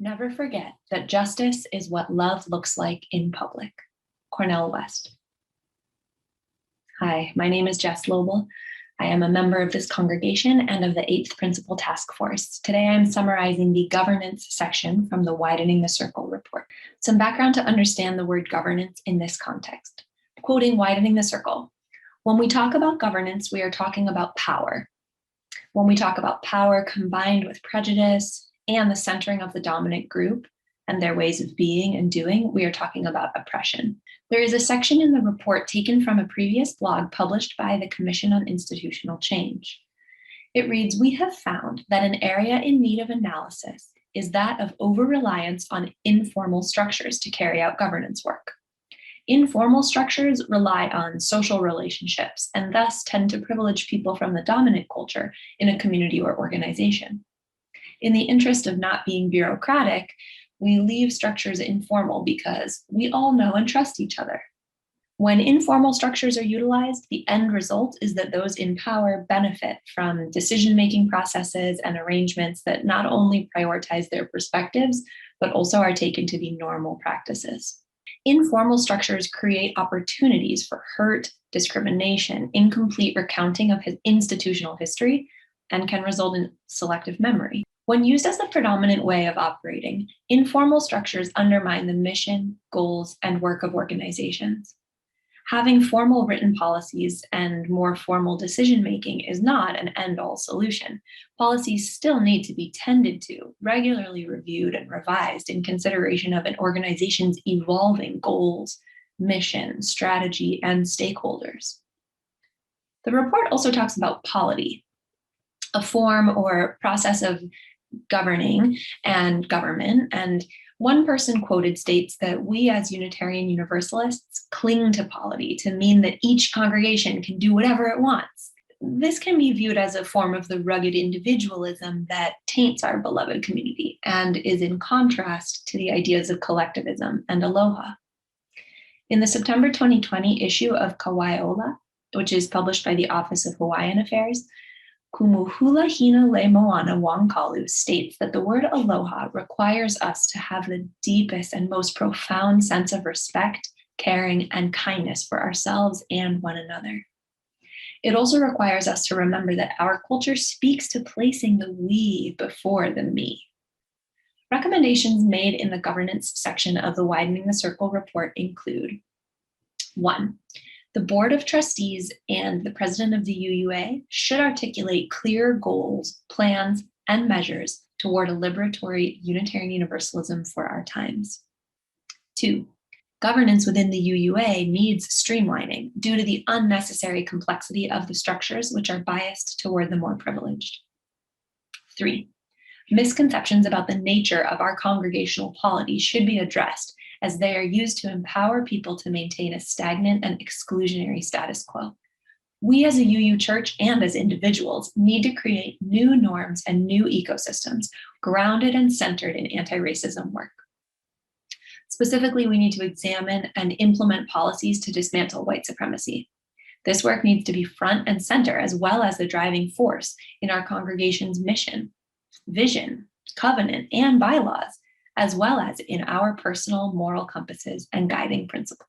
Never forget that justice is what love looks like in public. Cornell West. Hi, my name is Jess. I am a member of this congregation and of the 8th Principal Task Force. Today I'm summarizing the governance section from the Widening the Circle report. Some background to understand the word governance in this context. Quoting Widening the Circle, when we talk about governance, we are talking about power. When we talk about power combined with prejudice and the centering of the dominant group and their ways of being and doing, we are talking about oppression. There is a section in the report taken from a previous blog published by the Commission on Institutional Change. It reads, "We have found that an area in need of analysis is that of over-reliance on informal structures to carry out governance work. Informal structures rely on social relationships and thus tend to privilege people from the dominant culture in a community or organization. In the interest of not being bureaucratic, we leave structures informal because we all know and trust each other. When informal structures are utilized, the end result is that those in power benefit from decision-making processes and arrangements that not only prioritize their perspectives, but also are taken to be normal practices. Informal structures create opportunities for hurt, discrimination, incomplete recounting of institutional history, and can result in selective memory. When used as the predominant way of operating, informal structures undermine the mission, goals, and work of organizations. Having formal written policies and more formal decision-making is not an end-all solution. Policies still need to be tended to, regularly reviewed and revised in consideration of an organization's evolving goals, mission, strategy, and stakeholders. The report also talks about polity, a form or process of governing and government, and one person quoted states that we as Unitarian Universalists cling to polity to mean that each congregation can do whatever it wants. This can be viewed as a form of the rugged individualism that taints our beloved community and is in contrast to the ideas of collectivism and aloha. In the September 2020 issue of Kauaiola, which is published by the Office of Hawaiian Affairs, Kumuhula Hina Le Moana Wangkalu states that the word aloha requires us to have the deepest and most profound sense of respect, caring, and kindness for ourselves and one another. It also requires us to remember that our culture speaks to placing the we before the me. Recommendations made in the governance section of the Widening the Circle report include: 1. The Board of Trustees and the President of the UUA should articulate clear goals, plans, and measures toward a liberatory Unitarian Universalism for our times. 2. Governance within the UUA needs streamlining due to the unnecessary complexity of the structures which are biased toward the more privileged. 3. Misconceptions about the nature of our congregational polity should be addressed, as they are used to empower people to maintain a stagnant and exclusionary status quo. We as a UU church and as individuals need to create new norms and new ecosystems grounded and centered in anti-racism work. Specifically, we need to examine and implement policies to dismantle white supremacy. This work needs to be front and center, as well as the driving force in our congregation's mission, vision, covenant, and bylaws, as well as in our personal moral compasses and guiding principles.